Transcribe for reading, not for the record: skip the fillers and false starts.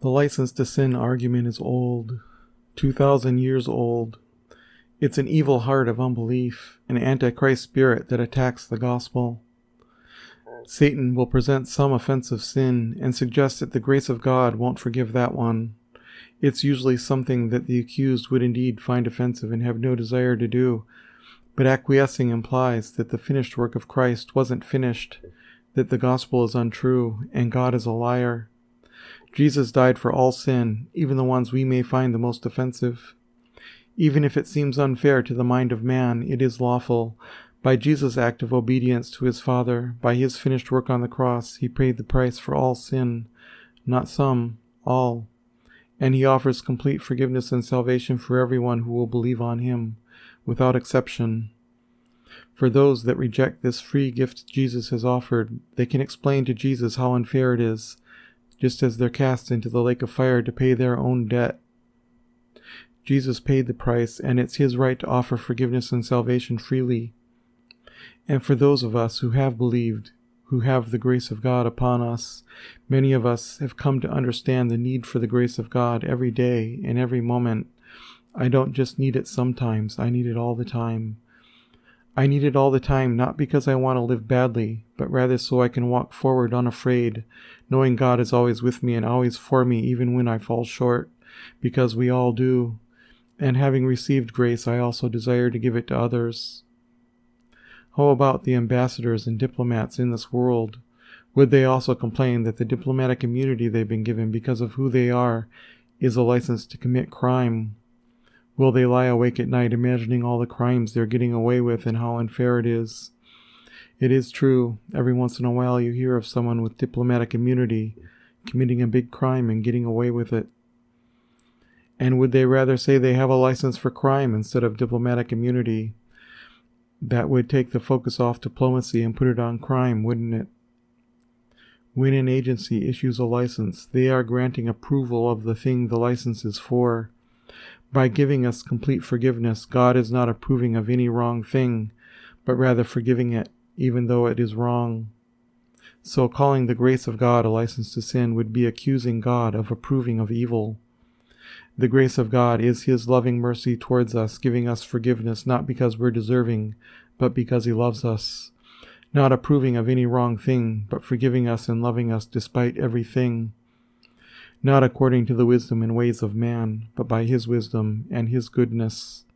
The license to sin argument is old, 2,000 years old. It's an evil heart of unbelief, an antichrist spirit that attacks the gospel. Satan will present some offensive sin and suggest that the grace of God won't forgive that one. It's usually something that the accused would indeed find offensive and have no desire to do, but acquiescing implies that the finished work of Christ wasn't finished, that the gospel is untrue, and God is a liar. Jesus died for all sin, even the ones we may find the most offensive. Even if it seems unfair to the mind of man, it is lawful. By Jesus' act of obedience to his Father, by his finished work on the cross, he paid the price for all sin, not some, all. And he offers complete forgiveness and salvation for everyone who will believe on him, without exception. For those that reject this free gift Jesus has offered, they can explain to Jesus how unfair it is, just as they're cast into the lake of fire to pay their own debt. Jesus paid the price, and it's his right to offer forgiveness and salvation freely. And for those of us who have believed, who have the grace of God upon us, many of us have come to understand the need for the grace of God every day and every moment. I don't just need it sometimes, I need it all the time. I need it all the time, not because I want to live badly, but rather so I can walk forward unafraid, knowing God is always with me and always for me even when I fall short, because we all do. And having received grace, I also desire to give it to others. How about the ambassadors and diplomats in this world? Would they also complain that the diplomatic immunity they've been given because of who they are is a license to commit crime? Will they lie awake at night imagining all the crimes they're getting away with and how unfair it is? It is true, every once in a while you hear of someone with diplomatic immunity committing a big crime and getting away with it. And would they rather say they have a license for crime instead of diplomatic immunity? That would take the focus off diplomacy and put it on crime, wouldn't it? When an agency issues a license, they are granting approval of the thing the license is for. By giving us complete forgiveness, God is not approving of any wrong thing, but rather forgiving it, even though it is wrong. So calling the grace of God a license to sin would be accusing God of approving of evil. The grace of God is his loving mercy towards us, giving us forgiveness not because we're deserving, but because he loves us. Not approving of any wrong thing, but forgiving us and loving us despite everything. Not according to the wisdom and ways of man, but by his wisdom and his goodness.